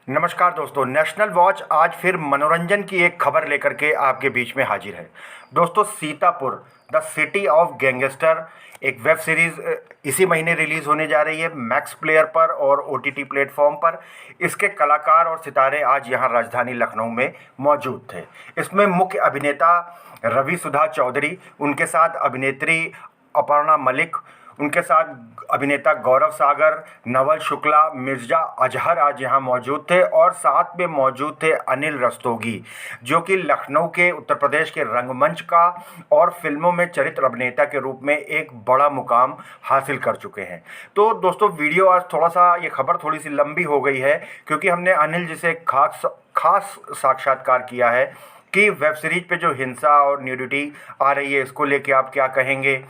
नमस्कार दोस्तों, national watch आज फिर मनोरंजन की एक खबर लेकर के आपके बीच में हाजिर है। दोस्तों, Sitapur the city of gangster एक वेब सीरीज़ इसी महीने रिलीज़ होने जा रही है मैक्स प्लेयर पर और ओटीटी प्लेटफॉर्म पर। इसके कलाकार और सितारे आज यहाँ राजधानी लखनऊ में मौजूद थे। इसमें मुख्य अभिनेता रवि सुधा चौधरी, उनके साथ अभिनेत्री अपर्णा मलिक, उनके साथ अभिनेता गौरव सागर, नवल शुक्ला, मिर्जा अजहर आज यहाँ मौजूद थे और साथ में मौजूद थे अनिल रस्तोगी, जो कि लखनऊ के उत्तर प्रदेश के रंगमंच का और फिल्मों में चरित्र अभिनेता के रूप में एक बड़ा मुकाम हासिल कर चुके हैं। तो दोस्तों, वीडियो आज थोड़ा सा, ये खबर थोड़ी सी लंबी हो गई है क्योंकि हमने अनिल जी से खास साक्षात्कार किया है कि वेब सीरीज पे जो हिंसा और न्यूडिटी आ रही है, इसको लेके आप क्या कहेंगे,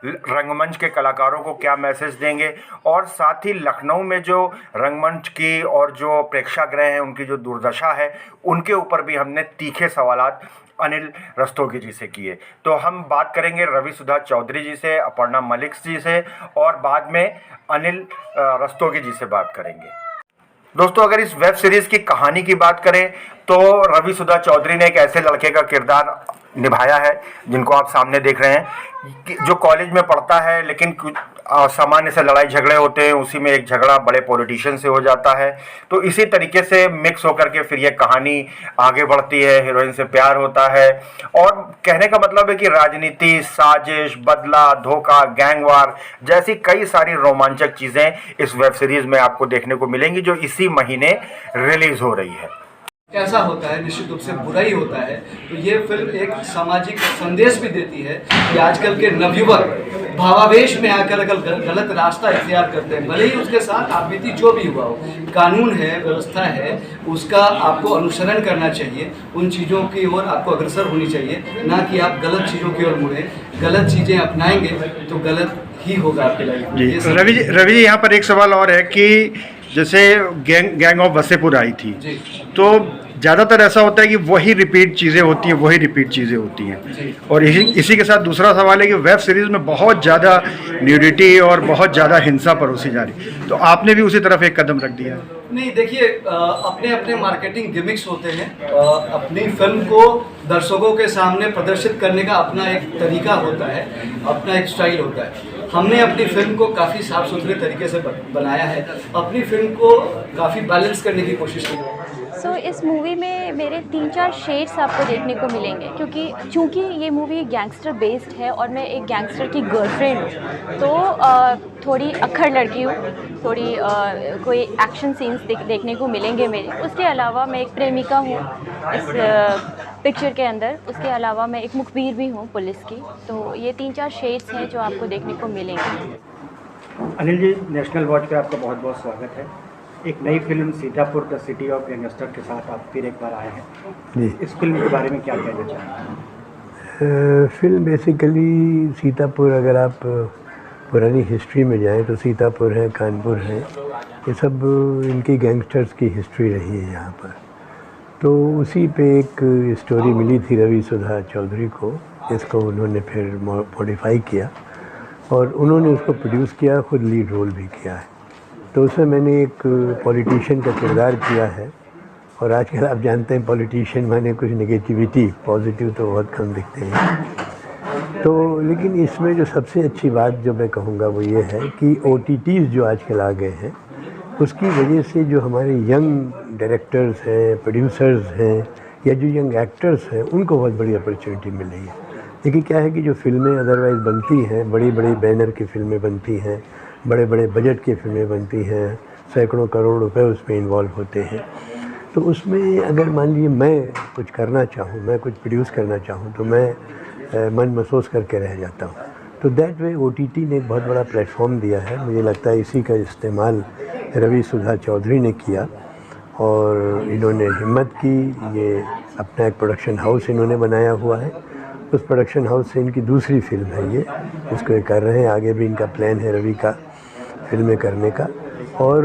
रंगमंच के कलाकारों को क्या मैसेज देंगे, और साथ ही लखनऊ में जो रंगमंच की और जो प्रेक्षागृह हैं उनकी जो दुर्दशा है, उनके ऊपर भी हमने तीखे सवालात अनिल रस्तोगी जी से किए। तो हम बात करेंगे रवि सुधा चौधरी जी से, अपर्णा मलिक जी से और बाद में अनिल रस्तोगी जी से बात करेंगे। दोस्तों, अगर इस वेब सीरीज़ की कहानी की बात करें तो रवि सुधा चौधरी ने एक ऐसे लड़के का किरदार निभाया है जिनको आप सामने देख रहे हैं, जो कॉलेज में पढ़ता है, लेकिन कुछ सामान्य से लड़ाई झगड़े होते हैं, उसी में एक झगड़ा बड़े पॉलिटिशियन से हो जाता है। तो इसी तरीके से मिक्स होकर के फिर ये कहानी आगे बढ़ती है, हीरोइन से प्यार होता है, और कहने का मतलब है कि राजनीति, साजिश, बदला, धोखा, गैंगवार जैसी कई सारी रोमांचक चीज़ें इस वेब सीरीज़ में आपको देखने को मिलेंगी, जो इसी महीने रिलीज़ हो रही है। कैसा होता है, निश्चित रूप से बुरा ही होता है। तो ये फिल्म एक सामाजिक संदेश भी देती है कि आजकल के नवयुवक भावावेश में आकर अगर गलत रास्ता इख्तियार करते हैं, भले ही उसके साथ आप बीती जो भी हुआ हो, कानून है, व्यवस्था है, उसका आपको अनुसरण करना चाहिए, उन चीज़ों की ओर आपको अग्रसर होनी चाहिए, ना कि आप गलत चीज़ों की ओर मुड़े। गलत चीज़ें अपनाएंगे तो गलत ही होगा आपके लाइफ में। रवि जी, यहाँ पर एक सवाल और है कि जैसे गैंग ऑफ वसेपुर आई थी, तो ज़्यादातर ऐसा होता है कि वही रिपीट चीज़ें होती हैं, और इसी के साथ दूसरा सवाल है कि वेब सीरीज़ में बहुत ज़्यादा न्यूडिटी और बहुत ज़्यादा हिंसा परोसी जा रही, तो आपने भी उसी तरफ एक कदम रख दिया। नहीं, देखिए, अपने अपने मार्केटिंग गिमिक्स होते हैं। अपनी फिल्म को दर्शकों के सामने प्रदर्शित करने का अपना एक तरीका होता है, अपना एक स्टाइल होता है। हमने अपनी फिल्म को काफ़ी साफ सुथरे तरीके से बनाया है, अपनी फिल्म को काफ़ी बैलेंस करने की कोशिश की है। इस मूवी में मेरे 3-4 शेड्स आपको देखने को मिलेंगे, क्योंकि चूँकि ये मूवी गैंगस्टर बेस्ड है और मैं एक गैंगस्टर की गर्लफ्रेंड हूँ, तो थोड़ी अक्खड़ लड़की हूँ, थोड़ी कोई एक्शन सीन्स देखने को मिलेंगे मेरे। उसके अलावा मैं एक प्रेमिका हूँ इस पिक्चर के अंदर, उसके अलावा मैं एक मुखबिर भी हूँ पुलिस की। तो ये 3-4 शेड्स हैं जो आपको देखने को मिलेंगे। अनिल जी, नेशनल वॉच पे आपका बहुत बहुत स्वागत है। एक नई film Sitapur the city of gangster के साथ आप फिर एक बार आए हैं जी। इस फिल्म के बारे में क्या कहना चाहेंगे? फिल्म बेसिकली सीतापुर, अगर आप पुरानी हिस्ट्री में जाएं तो सीतापुर है, कानपुर है, ये सब इनकी गैंगस्टर्स की हिस्ट्री रही है यहाँ पर। तो उसी पे एक स्टोरी मिली थी रवि सुधा चौधरी को, जिसको उन्होंने फिर मॉडिफाई किया और उन्होंने उसको प्रोड्यूस किया, खुद लीड रोल भी किया है। तो उसमें मैंने एक पॉलिटिशियन का किरदार किया है, और आजकल आप जानते हैं पॉलिटिशियन माने कुछ नेगेटिविटी, पॉजिटिव तो बहुत कम दिखते हैं। तो लेकिन इसमें जो सबसे अच्छी बात जो मैं कहूँगा वो ये है कि OTTs जो आजकल आ गए हैं, उसकी वजह से जो हमारे यंग डायरेक्टर्स हैं, प्रोड्यूसर्स हैं, या जो यंग एक्टर्स हैं, उनको बहुत बड़ी अपॉर्चुनिटी मिल रही है। देखिए क्या है कि जो फिल्में अदरवाइज़ बनती हैं, बड़ी बड़ी बैनर की फिल्में बनती हैं, बड़े बड़े बजट की फिल्में बनती हैं, सैकड़ों करोड़ रुपए उसमें इन्वॉल्व होते हैं। तो उसमें अगर मान लीजिए मैं कुछ करना चाहूँ, मैं कुछ प्रोड्यूस करना चाहूँ, तो मैं मन महसूस करके रह जाता हूँ। तो दैट वे OTT ने एक बहुत बड़ा प्लेटफॉर्म दिया है। मुझे लगता है इसी का इस्तेमाल रवि सुधा चौधरी ने किया, और इन्होंने हिम्मत की। ये अपना एक प्रोडक्शन हाउस इन्होंने बनाया हुआ है, उस प्रोडक्शन हाउस से इनकी दूसरी फिल्म है ये, इसको ये कर रहे हैं। आगे भी इनका प्लान है रवि का फिल्में करने का। और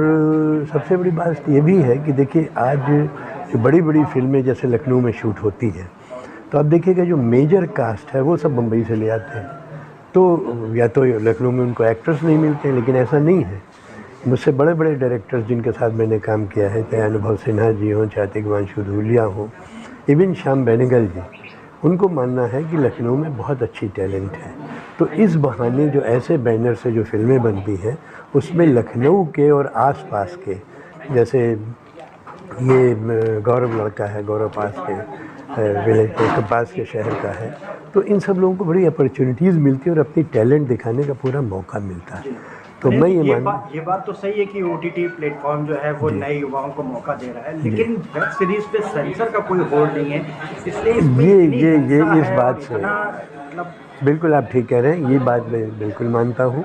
सबसे बड़ी बात ये भी है कि देखिए आज जो बड़ी बड़ी फिल्में जैसे लखनऊ में शूट होती हैं, तो आप देखिएगा जो मेजर कास्ट है वो सब मुंबई से ले आते हैं। तो या तो लखनऊ में उनको एक्टर्स नहीं मिलते हैं, लेकिन ऐसा नहीं है, मुझसे बड़े बड़े डायरेक्टर्स जिनके साथ मैंने काम किया है, चाहे अनुभव सिन्हा जी हों, चाहे तिग्मांशु धूलिया हों, इवन श्याम बेनेगल जी, उनको मानना है कि लखनऊ में बहुत अच्छी टैलेंट है। तो इस बहाने जो ऐसे बैनर से जो फिल्में बनती हैं उसमें लखनऊ के और आसपास के, जैसे ये गौरव लड़का है, गौरव पास के विलेज के पास के शहर का है, तो इन सब लोगों को बड़ी अपॉर्चुनिटीज़ मिलती है और अपनी टैलेंट दिखाने का पूरा मौका मिलता है। तो मैं ये बात तो सही है कि OTT प्लेटफॉर्म जो है वो नए युवाओं को मौका दे रहा है, लेकिन वेब सीरीज पे सेंसर का कोई होल्ड नहीं है, इसलिए ये इस बात से मतलब बिल्कुल आप ठीक कह रहे हैं, ये बात मैं बिल्कुल मानता हूँ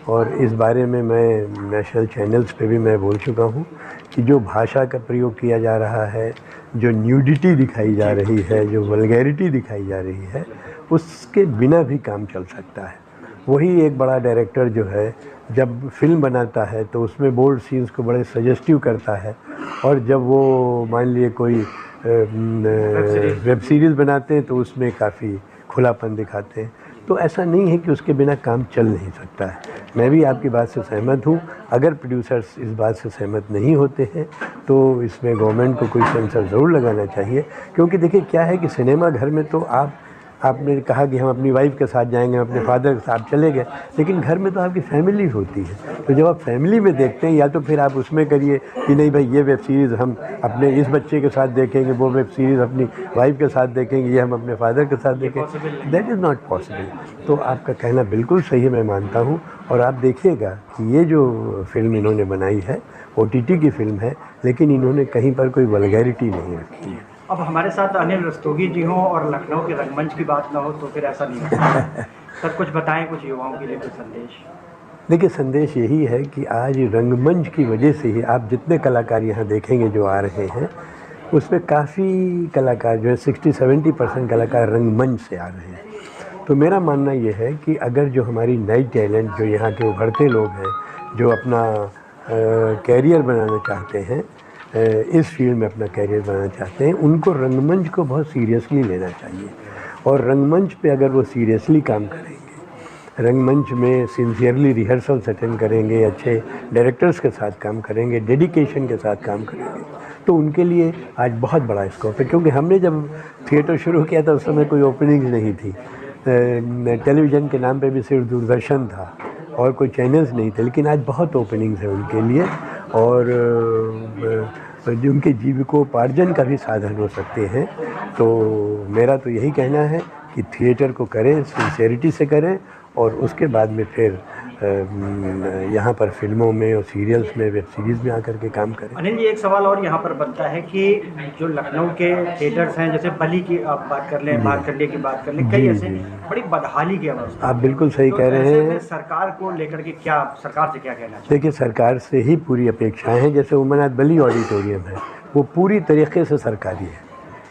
और इस बारे में मैं नेशनल चैनल्स पे भी मैं बोल चुका हूँ कि जो भाषा का प्रयोग किया जा रहा है, जो न्यूडिटी दिखाई जा रही है, जो वल्गैरिटी दिखाई जा रही है, उसके बिना भी काम चल सकता है। वही एक बड़ा डायरेक्टर जो है जब फिल्म बनाता है तो उसमें बोल्ड सीन्स को बड़े सजेस्टिव करता है, और जब वो मान लिए कोई वेब सीरीज़ बनाते हैं तो उसमें काफ़ी खुलापन दिखाते हैं। तो ऐसा नहीं है कि उसके बिना काम चल नहीं सकता है। मैं भी आपकी बात से सहमत हूँ। अगर प्रोड्यूसर्स इस बात से सहमत नहीं होते हैं तो इसमें गवर्नमेंट को कोई सेंसर ज़रूर लगाना चाहिए, क्योंकि देखिए क्या है कि सिनेमा घर में तो आपने कहा कि हम अपनी वाइफ के साथ जाएंगे, अपने फादर के साथ चले गए, लेकिन घर में तो आपकी फैमिली होती है। तो जब आप फैमिली में देखते हैं, या तो फिर आप उसमें करिए कि नहीं भाई ये वेब सीरीज़ हम अपने इस बच्चे के साथ देखेंगे, वो वेब सीरीज़ अपनी वाइफ के साथ देखेंगे, ये हम अपने फादर के साथ देखेंगे, दैट इज़ नॉट पॉसिबल। तो आपका कहना बिल्कुल सही है, मैं मानता हूँ। और आप देखिएगा कि ये जो फिल्म इन्होंने बनाई है OTT की फिल्म है, लेकिन इन्होंने कहीं पर कोई वल्गैरिटी नहीं रखी है। अब हमारे साथ अनिल रस्तोगी जी हों और लखनऊ के रंगमंच की बात ना हो तो फिर ऐसा नहीं होता। सर कुछ बताएं, कुछ युवाओं के लिए कुछ संदेश। देखिए संदेश यही है कि आज रंगमंच की वजह से ही आप जितने कलाकार यहाँ देखेंगे जो आ रहे हैं, उसमें काफ़ी कलाकार जो है 60-70% कलाकार रंगमंच से आ रहे हैं। तो मेरा मानना ये है कि अगर जो हमारी नई टैलेंट जो यहाँ के उभरते लोग हैं, जो अपना कैरियर बनाना चाहते हैं, इस फील्ड में अपना कैरियर बनाना चाहते हैं, उनको रंगमंच को बहुत सीरियसली लेना चाहिए। और रंगमंच पे अगर वो सीरियसली काम करेंगे, रंगमंच में सिंसियरली रिहर्सल्स अटेंड करेंगे, अच्छे डायरेक्टर्स के साथ काम करेंगे, डेडिकेशन के साथ काम करेंगे, तो उनके लिए आज बहुत बड़ा स्कोप है। क्योंकि हमने जब थिएटर शुरू किया था उस समय कोई ओपनिंग्स नहीं थी, टेलीविज़न के नाम पे भी सिर्फ दूरदर्शन था और कोई चैनल्स नहीं थे, लेकिन आज बहुत ओपनिंग्स हैं उनके लिए, और जो उनके जीविकोपार्जन का भी साधन हो सकते हैं। तो मेरा तो यही कहना है कि थिएटर को करें, सिंसेरिटी से करें, और उसके बाद में फिर यहाँ पर फिल्मों में और सीरियल्स में, वेब सीरीज़ में आकर के काम करें। अनिल जी, एक सवाल और यहाँ पर बनता है कि जो लखनऊ के थिएटर्स हैं, जैसे बली की आप बात कर लें, भातखंडे की बात कर लें, कई ऐसे बड़ी बदहाली की अवस्था। आप बिल्कुल सही कह रहे हैं। सरकार को लेकर के क्या, सरकार से क्या कहना चाहिए? देखिए सरकार से ही पूरी अपेक्षाएं हैं। जैसे उमनाथ बली ऑडिटोरियम है, वो पूरी तरीके से सरकारी है,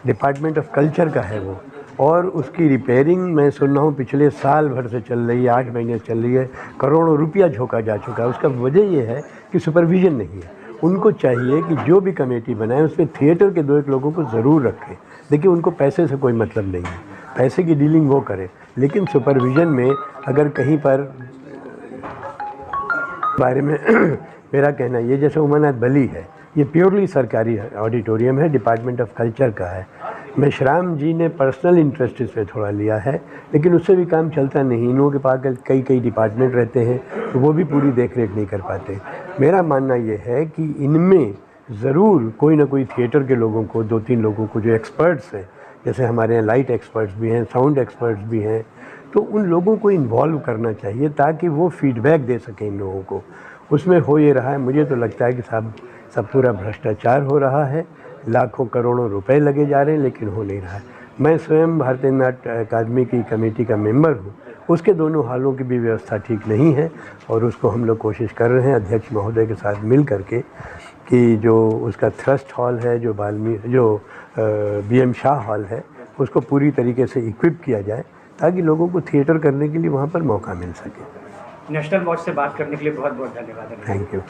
डिपार्टमेंट ऑफ कल्चर का है वो, और उसकी रिपेयरिंग मैं सुन रहा हूँ पिछले साल भर से चल रही है, 8 महीने चल रही है, करोड़ों रुपया झोंका जा चुका है। उसका वजह ये है कि सुपरविज़न नहीं है। उनको चाहिए कि जो भी कमेटी बनाए उसमें थिएटर के 2-1 लोगों को ज़रूर रखें। देखिए उनको पैसे से कोई मतलब नहीं है, पैसे की डीलिंग वो करें, लेकिन सुपरविज़न में अगर कहीं पर बारे में मेरा कहना ये, जैसे उमनाथ बली है, ये प्योरली सरकारी ऑडिटोरियम है, डिपार्टमेंट ऑफ कल्चर का है। मेश्राम जी ने पर्सनल इंटरेस्ट इसमें थोड़ा लिया है, लेकिन उससे भी काम चलता नहीं। इन लोगों के पास कई डिपार्टमेंट रहते हैं, तो वो भी पूरी देख रेख नहीं कर पाते। मेरा मानना ये है कि इनमें ज़रूर कोई ना कोई थिएटर के लोगों को, 2-3 लोगों को जो एक्सपर्ट्स हैं, जैसे हमारे यहाँ लाइट एक्सपर्ट्स भी हैं, साउंड एक्सपर्ट्स भी हैं, तो उन लोगों को इन्वॉल्व करना चाहिए ताकि वो फीडबैक दे सकें इन लोगों को। उसमें हो ये रहा है, मुझे तो लगता है कि सब पूरा भ्रष्टाचार हो रहा है, लाखों करोड़ों रुपए लगे जा रहे हैं, लेकिन हो नहीं रहा है। मैं स्वयं भारतीय नाट्य अकादमी की कमेटी का मेंबर हूँ, उसके दोनों हालों की भी व्यवस्था ठीक नहीं है, और उसको हम लोग कोशिश कर रहे हैं अध्यक्ष महोदय के साथ मिल करके कि जो उसका थ्रस्ट हॉल है, जो BM शाह हॉल है, उसको पूरी तरीके से इक्विप किया जाए ताकि लोगों को थिएटर करने के लिए वहाँ पर मौका मिल सके। नेशनल वॉच से बात करने के लिए बहुत बहुत धन्यवाद। Thank you.